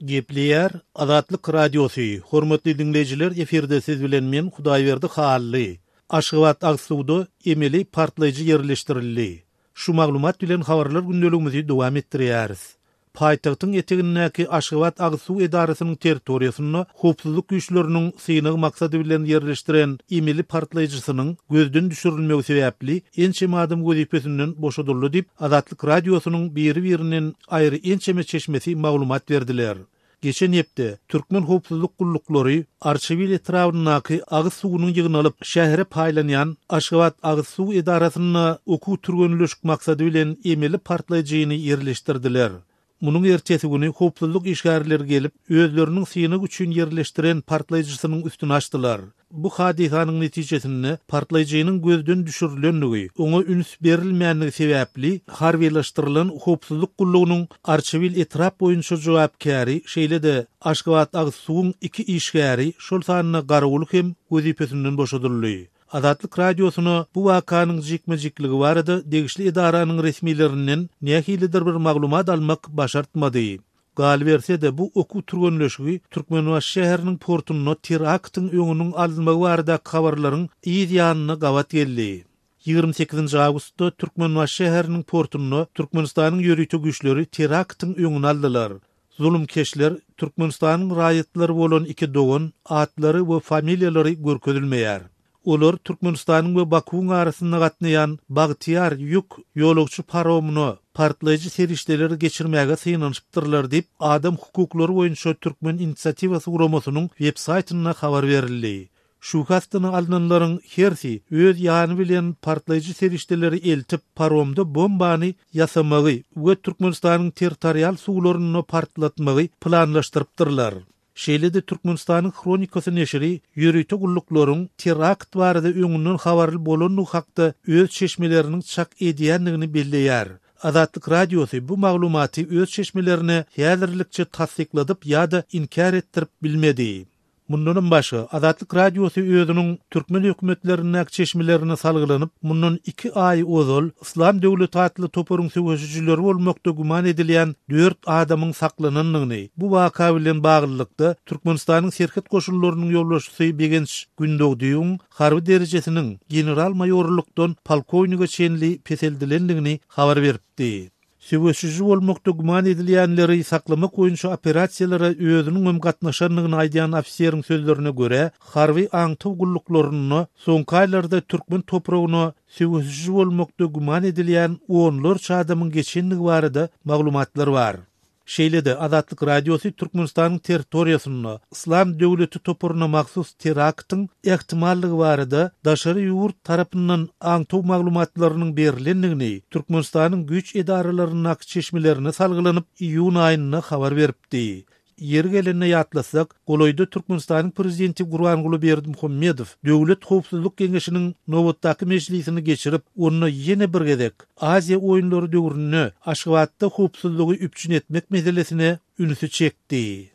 Gepleyer Azatlyk Radiosu. Hormatly dinleyijiler, eferde siz bilen men Hudaýberdi Hally. Aşgabat Agsuwda emeli partlaýjy ýerleşdirildi. Şu maglumat bilen habarlar gündeligimizi dowam etdirýäris. Paýtagtyň etegindäki Aşgabat Agsuw edarasynyň territoriýasyna howpsuzlyk güýçleriniň synygy maksady bilen ýerleşdiren emeli partlaýjysynyň gözden düşürilmegi sebäpli ençe adam gözüpesinden boşadyldy dip Azatlyk Radiosynyň biri-biriniň aýry ençeme çeşmesi maglumat berdiler. Geçen hepde Türkmen howpsuzlyk gullukları Arşivil etrafyndaky Agyz suwunyň ýygynalyp şähere paýlanýan Aşgabat Agyz suw edarasyna oku türgenleşik maksady bilen emeli partlaýjyny ýerleşdirdiler. Munun ertesi günü howpsuzlyk işgärleri gelip özleriniň synygy üçin ýerleşdiren partlaýjysynyň üstüne açdylar. Bu hadisanyň netijesinde partlaýjynyň gözden düşürilenligi, oňa üns berilmänligi sebäpli harbiýlaşdyrylan howpsuzlyk gullugynyň Arşivil etrap boýunça jogapkary şeýle-de Aşgabat Agyz suwuň iki işgäri şol sanyna garawylyk hem gözüpesinden boşadyldy. Azatlyk Radiosyna bu wakanyň jikmejikligi barada degişli edaranyň resmiýlerinden nähilidir bir maglumat almak başartmady. Gal berse-de bu oku türgenleşigi Türkmenbaş şäheriniň portuny teraktyň öňüniň alınmagy barada habarlaryň ýa-ýanyna gawat geldi. 28 awgustda Türkmenbaş şäheriniň portuny Türkmenistanyň ýörüýte güýçleri teraktyň öňüne aldylar. Zulümkeşler Türkmenistanyň raýatlary bolan iki dogan atlary we familiýalary görkezilmeýär. Olar Türkmenistanyň we Bakuň arasynda gatnaýan Bagtyar ýük ýolagçy paromyny partlaýjy serişdeleri geçirmäge synanypdyrlar dip adam hukuklary boýunça Türkmen inisiativasy guramasynyň web saýtyna habar berildi. Şu hastyny alnanlaryň hersi öz ýany bilen partlaýjy serişdeleri eltip paromda bombany ýasamagy we Türkmenistanyň territorial suwlaryny partlatmagy planlaşdyrypdyrlar. Şeýle-de Türkmenistanyň Kronikasy neşri ýörüýte gulluklaryň terakt barada öňünden habarly bolanlygy hakda öz çeşmeleriniň çak edýänligini belleýär. Azatlyk Radiosy bu maglumaty öz çeşmelerini häzirlikçe tasdikladyp ýa-da inkar etdirip bilmedi. Mundan başga Azatlyk Radiosu özüniň Türkmen hökümetleriniň çeşmelerini salgylanyp, mundan 2 ay ozal İslam döwleti atly toparyň söwüşçileri bolmakda guman edilýän 4 adamyň saklananlygyny, bu waka bilen baglykda Türkmenistanyň serket goşunlarynyň ýolbaşçysy Begenç Gündogdyň harby derejesiniň general-mayorlukdan polkowniga çenli peseldilenligini habar beripdi. Söwüşçi bolmakda guman edilýänleri saklamak boýunça operasiýalara özüniň hem gatnaşanlygyny aýdýan ofiseriň sözlerine görä, harby aňtyw gulluklaryny soňky aýlarda Türkmen topragyna söwüşçi bolmakda guman edilýän onlarça adamyň geçenligi barada maglumatlar bar. Şeýle-de Azatlyk Radiosu Türkmenistanyň territoriýasyna İslam döwleti toparyna maksus teraktyň ähtimallygy barada daşary ýurt tarapyndan aňtyw maglumatlarynyň berilenligini Türkmenistanyň güýç edaralarynyň çeşmelerini salgylanyp iýun aýyna habar beripdi. Yer gelene ýatlasak, goloýda Türkmenistanyň prezidenti Gurbanguly Berdimuhammedow Döwlet Howpsuzlyk Geňeşiniň nowatdaky meclisini geçirip, onu ýene bir gezek Aziýa oýunlary döwründe Aşgabatda howpsuzlygy üpçün etmek meselesine ünüsi çekdi.